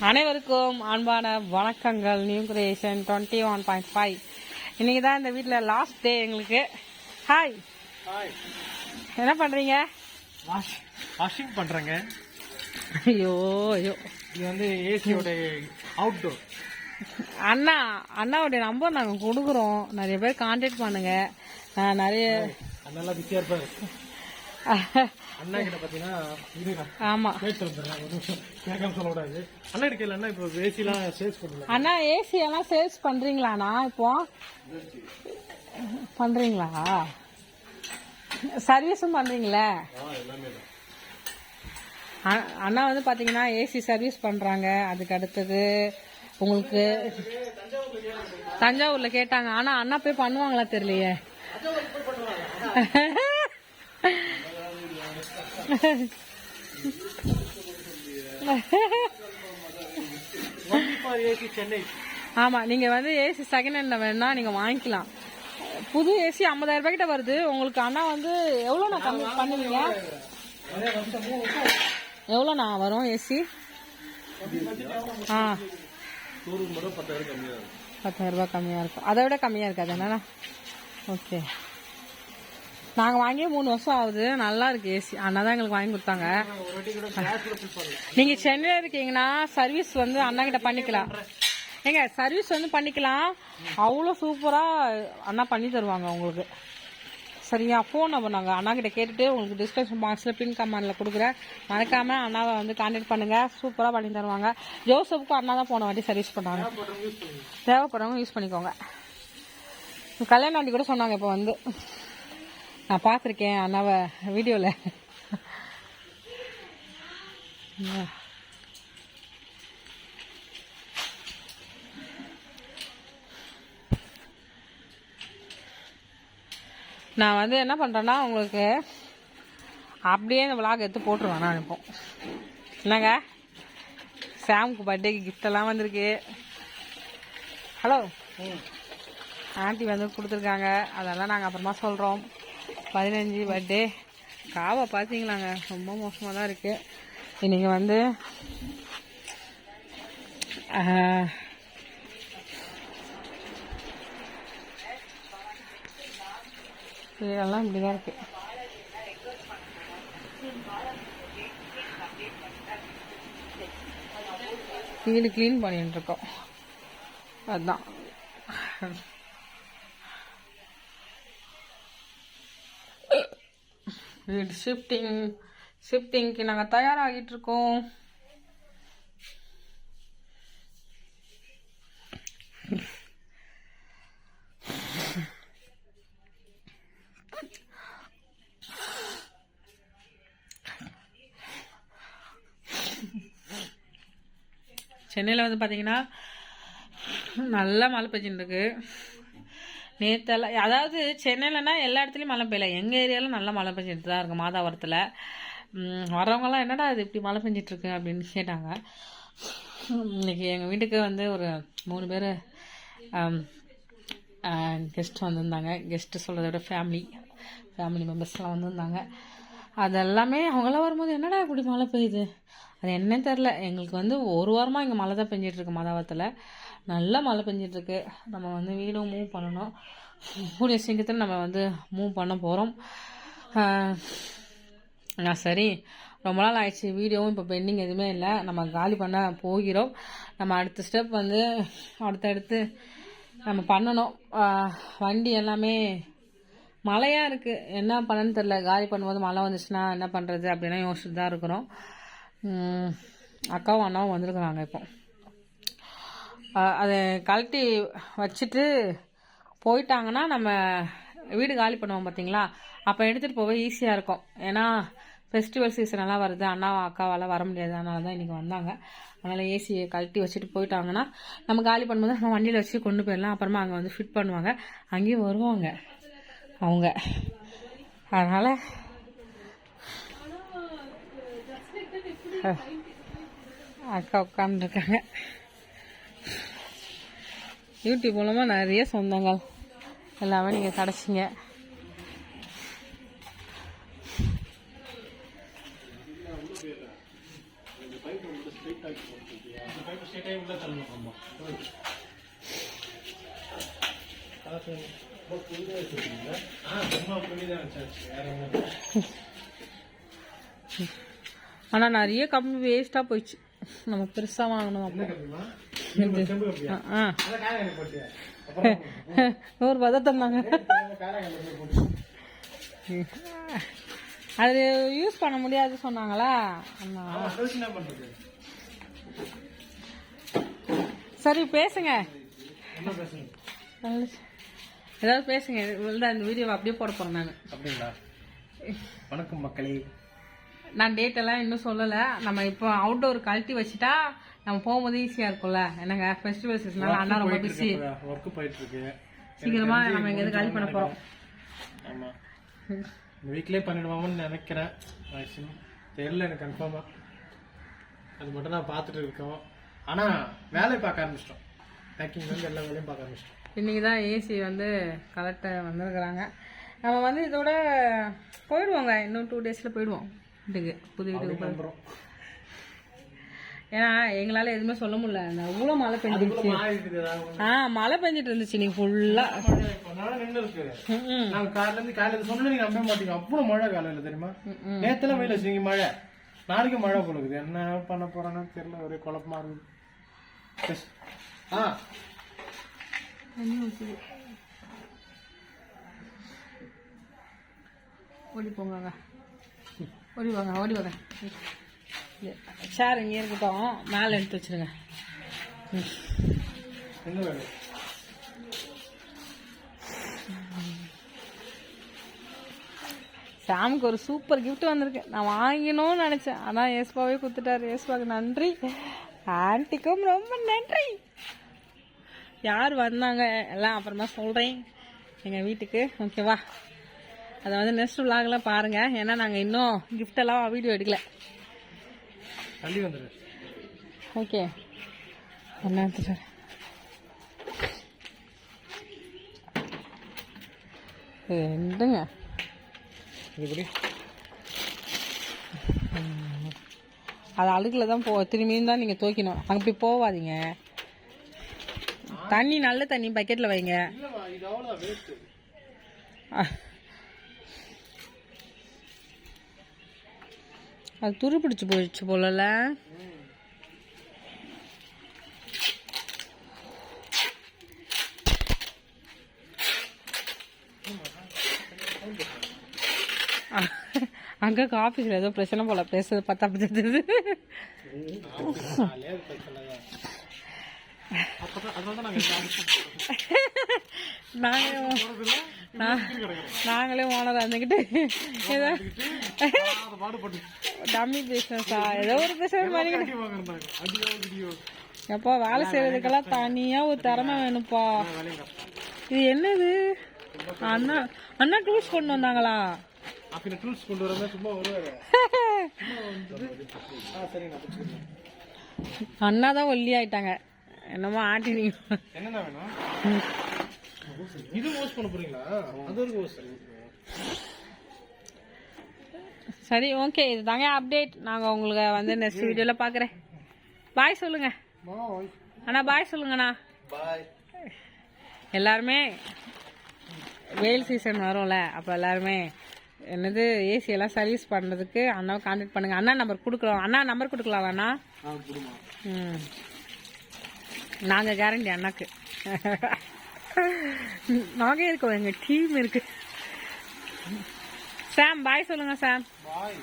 அனைவருக்கும் அன்பான வணக்கங்கள். New creation 21.5. இன்னைக்கு தான் இந்த வீட்டில் லாஸ்ட் டே எங்களுக்கு. ஹாய், என்ன பண்ணுறீங்க? வாஷிங் பண்ணுறேங்க. ஐயோ ஐயோ, இது வந்து ஏசியோட அவுட்டோர். அண்ணாவுடைய நம்பர் நாங்கள் கொடுக்குறோம், நிறைய பேர் கான்டாக்ட் பண்ணுங்க. நிறைய நல்லா பிஸியாக இருப்பாரு அண்ணா கிட்ட பார்த்தீங்கன்னா. ஆமாம், கேட்காம சொல்லக்கூடாது. அண்ணா கிட்ட அண்ணா இப்போ ஏசிலாம் சேல்ஸ் பண்ணல. அண்ணா ஏசி எல்லாம் சேல்ஸ் பண்ணுறீங்களாண்ணா? இப்போ பண்ணுறீங்களா? சர்வீஸும் பண்ணுறீங்களே? அண்ணா வந்து பார்த்தீங்கன்னா ஏசி சர்வீஸ் பண்ணுறாங்க. அதுக்கு அடுத்தது உங்களுக்கு தஞ்சாவூரில் கேட்டாங்க. ஆனால் அண்ணா போய் பண்ணுவாங்களா தெரியலையே. ஆமா, நீங்க வந்து ஏசி செகண்ட் ஹேண்ட்ல வேணா நீங்க வாங்கிக்கலாம். புது ஏசி 50,000 ரூபாய் கிட்ட வருது உங்களுக்கு. அண்ணா வந்து எவ்வளோண்ணா கம்மி பண்ணுவீங்க? எவ்வளோண்ணா வரும் ஏசி? 10,000 ரூபாய் கம்மியா இருக்கும். அதை விட கம்மியா இருக்காது என்னன்னா? ஓகே, நாங்கள் வாங்கி 3 வருஷம் ஆகுது. நல்லா இருக்கு ஏசி. அண்ணா தான் எங்களுக்கு வாங்கி கொடுத்தாங்க. நீங்கள் சென்னையில் இருக்கீங்கன்னா சர்வீஸ் வந்து அண்ணா கிட்ட பண்ணிக்கலாம். ஏங்க, சர்வீஸ் வந்து பண்ணிக்கலாம். அவ்வளோ சூப்பராக அண்ணா பண்ணி தருவாங்க உங்களுக்கு. சரியா? ஃபோன் நம்பர் நாங்கள் அண்ணா கிட்ட கேட்டுட்டு உங்களுக்கு டிஸ்கிரிப்ஷன் பாக்ஸில் பின் கமெண்டில் கொடுக்குறேன். மறக்காமல் அண்ணாவை வந்து கான்டாக்ட் பண்ணுங்கள். சூப்பராக பண்ணி தருவாங்க. ஜோசப்புக்கும் அண்ணா தான் போன வாட்டி சர்வீஸ் பண்ணாங்க. தேவைப்படுறவங்க யூஸ் பண்ணிக்கோங்க. கல்யாண ஆண்டி கூட சொன்னாங்க இப்போ வந்து. நான் பார்த்துருக்கேன் அண்ணாவை வீடியோவில். நான் வந்து என்ன பண்ணுறேன்னா உங்களுக்கு அப்படியே இந்த விளாக் எடுத்து போட்டுருவேன் நான் இப்போ. என்னங்க, சாமுக்கு பர்த்டேக்கு கிஃப்டெல்லாம் வந்திருக்கு. ஹலோ, ஆண்டி வந்து கொடுத்துருக்காங்க. அதெல்லாம் நாங்கள் அப்புறமா சொல்கிறோம். 15 பர்த்டே. காவை பார்த்தீங்களாங்க, ரொம்ப மோசமாக தான் இருக்குது. இன்றைக்கி வந்து இதெல்லாம் இப்படி தான் இருக்குது. வீடு க்ளீன் பண்ணிட்டு இருக்கோம். அதுதான் வீடு ஷிஃப்டிங்க்கு நாங்கள் தயாராகிட்டு இருக்கோம். சென்னையில் வந்து பார்த்தீங்கன்னா நல்லா மழை பெஞ்சுட்டு இருக்கு. நேற்றெல்லாம், அதாவது சென்னையிலனா எல்லா இடத்துலையும் மழை பெய்யல. எங்கள் ஏரியாவில் நல்லா மழை பெஞ்சிட்டு தான் இருக்குது. மாதாவரத்தில் வரவங்கலாம் என்னடா இது இப்படி மழை பெஞ்சிட்ருக்கு அப்படின்னு கேட்டாங்க. இன்றைக்கி எங்கள் வீட்டுக்கு வந்து ஒரு 3 பேர் கெஸ்ட் வந்திருந்தாங்க. கெஸ்ட்டு சொல்கிறத விட ஃபேமிலி மெம்பர்ஸ்லாம் வந்திருந்தாங்க. அதெல்லாமே அவங்களாம் வரும்போது என்னடா இப்படி மழை பெய்யுது, அது என்னன்னு தெரில. எங்களுக்கு வந்து 1 வாரமாக இங்கே மழை தான் பெஞ்சிட்ருக்கு. மாதாவரத்தில் நல்லா மழை பெஞ்சிட்ருக்கு. நம்ம வந்து வீடும் மூவ் பண்ணணும். கூடிய சீக்கிரத்தில் நம்ம வந்து மூவ் பண்ண போகிறோம். சரி, ரொம்ப நாள் ஆயிடுச்சு. வீடியோவும் இப்போ பெண்டிங் எதுவுமே இல்லை. நம்ம காலி பண்ண போகிறோம். நம்ம அடுத்த ஸ்டெப் வந்து அடுத்தடுத்து நம்ம பண்ணணும். வண்டி எல்லாமே மழையாக இருக்குது. என்ன பண்ணன்னு தெரில. காலி பண்ணும்போது மழை வந்துச்சுன்னா என்ன பண்ணுறது அப்படின்னா யோசிச்சுட்டு தான் இருக்கிறோம். அக்காவும் அண்ணாவும் வந்திருக்குறாங்க. இப்போ அதை கழட்டி வச்சுட்டு போயிட்டாங்கன்னா நம்ம வீடு காலி பண்ணுவோம் பார்த்தீங்களா, அப்போ எடுத்துகிட்டு போக ஈஸியாக இருக்கும். ஏன்னா ஃபெஸ்டிவல் சீசன் எல்லாம் வருது. அண்ணாவும் அக்காவால் வர முடியாது. அதனால தான் இன்றைக்கி வந்தாங்க. அதனால் ஏசியை கழட்டி வச்சுட்டு போயிட்டாங்கன்னா நம்ம காலி பண்ணும்போது நம்ம வண்டியில் வச்சு கொண்டு போயிடலாம். அப்புறமா அங்கே வந்து ஃபிட் பண்ணுவாங்க. அங்கேயும் வருவாங்க அவங்க. அதனால் அக்கா உட்காந்துருக்காங்க. யூடியூப் மூலமாக நிறைய சொந்தங்கள் எல்லாமே நீங்கள் கிடச்சிங்க. அந்த பைப் ஸ்ட்ரைட்டாக உள்ள தள்ளணும். ஆமாம். சும்மா புரியுதான் வச்சாச்சு, வேற ஒன்றும். ஆனா நிறைய கம்பி வேஸ்டா போயிடுச்சு. நம்ம பெருசா வாங்கணும். என்ன அப்போ கம்பிமா? செம்பு கம்பியா? அதான் காரங்க போட்டியா? ஒரு பதம் தந்தாங்க. காரங்க போட்டு அது யூஸ் பண்ண முடியாது சொன்னாங்களா. என்ன பண்றது? சரி பேசுங்க, என்ன பேசுங்க? ஏதாவது பேசுங்க. இந்த வீடியோவை அப்படியே போட போறேன் நான். அப்படிங்களா? வணக்கம் மக்களே. நான் டேட் எல்லாம் இன்னும் சொல்லலை. நம்ம இப்போ அவுட்டோர் கழட்டி வச்சுட்டா நம்ம போகும்போது ஈஸியாக இருக்கும்ல. என்னங்க ஃபெஸ்டிவல் சீசனால அண்ணா ரொம்ப பிஸி. ஒர்க்கு போயிட்டு இருக்கு. சீக்கிரமா நம்ம எங்கேயாவது காலி பண்ண போகிறோம். ஆமா, இந்த வீக்லேயே பண்ணிடுவோம்னு நினைக்கிறேன். மேக்ஸிமம் தெரியல எனக்கு கன்ஃபார்மா. அது மட்டும் நான் பார்த்துட்டு இருக்கோம். ஆனால் வேலையை பார்க்க ஆரம்பிச்சிட்டோம். பேக்கிங் வந்து எல்லா வேலையும் பார்க்க ஆரம்பிச்சிட்டோம். இன்னைக்கு தான் ஏசி வந்து கலெக்டர் வந்திருக்கிறாங்க. நம்ம வந்து இதோட போயிடுவோங்க. இன்னும் 2 daysல போயிடுவோம் வீட்டுக்கு, புது வீட்டுக்கு போயிடுறோம். ஏன்னா எங்களால் எதுவுமே சொல்ல முடியல. அவ்வளோ மழை பெஞ்சிருச்சு. மழை பெஞ்சிட்டு இருந்துச்சு நீ ஃபுல்லா. நின்று இருக்கு. நாங்க காலையில சொன்னா நீங்க நம்ப மாட்டீங்க. அவ்வளவு மழை காலையில தெரியுமா? நேத்துல வெயில வச்சுங்க மழை, நாளைக்கு மழை போலுக்குது. என்ன பண்ண போறான்னு தெரியல, ஒரே குழப்பமா இருக்கு. ஓடி போங்க, ஓடி வாங்க, ஓடி வாங்க. சேர் இங்கே இருக்கட்டும், மேலே எடுத்து வச்சிருங்க. என்ன வேலை? சாமுக்கு ஒரு சூப்பர் கிஃப்ட் வந்திருக்கு. நான் வாங்கணும்னு நினைச்சேன், ஆனால் ஏஸ்பாவே கொடுத்துட்டாரு. ஏஸ்பாவுக்கு நன்றி, ஆன்ட்டிக்கும் ரொம்ப நன்றி. யார் வந்தாங்க எல்லாம் அப்புறமா சொல்கிறேன் எங்கள் வீட்டுக்கு. ஓகேவா? அதை வந்து நெக்ஸ்ட் விலாகில் பாருங்கள். ஏன்னா நாங்கள் இன்னும் கிஃப்டெல்லாம் வீடியோ எடுக்கல. தள்ளி வந்துடு. ஓகே, என்ன எடுத்துட்டு ரெண்டுங்க. அது அழுகுல தான் திரும்பியும் தான் நீங்கள் துவைக்கணும். அங்கே போய் போவாதீங்க. தண்ணி நல்ல தண்ணி பக்கெட்டில் வைங்க. அது துரு பிடிச்சி போயிடுச்சு போலல. அங்க ஆபீஸ்ல ஏதோ பிரச்சனை போல, பேசுறது பார்த்தா தெரியுது. நாங்களே ஓனரா இருந்துக்கிட்டு டம்மி பிசினஸா ஏதோ ஒரு பிசினஸ் மாதிரி. எப்பா வேலை செய்யறதுக்கெல்லாம் தனியா ஒரு திறமை வேணும்ப்பா. இது என்னது? அண்ணா அண்ணா டூல்ஸ் கொண்டு வந்தாங்களா? டூல்ஸ் கொண்டு வரமே சும்மா வருவாரு. அண்ணா தான் ஒல்லி ஆயிட்டாங்க. என்னமோ ஆண்டி நீங்க என்னென்ன வேணும்? இது வாஷ் பண்ண போறீங்களா? அது ஒரு வாஷ். சரி, ஓகே. இது தாங்க அப்டேட். நாங்கள் உங்களுக்கு வந்து நெக்ஸ்ட் வீடியோவில் பார்க்குறேன். பாய் சொல்லுங்க அண்ணா. பாய் சொல்லுங்கண்ணா. பாய். எல்லாருமே வெயில் சீசன் வரும்ல, அப்போ எல்லாருமே என்னது ஏசியெல்லாம் சர்வீஸ் பண்ணுறதுக்கு அண்ணாவை கான்டாக்ட் பண்ணுங்கள். அண்ணா நம்பர் கொடுக்குறோம். அண்ணா நம்பர் கொடுக்கலாம்ண்ணா? நாங்கள் கேரண்டி அண்ணாக்கு. நாங்கள் இருக்கோம், எங்கள் டீம் இருக்கு. சாம் பாய் சொல்லுங்க. சாம் பாய்.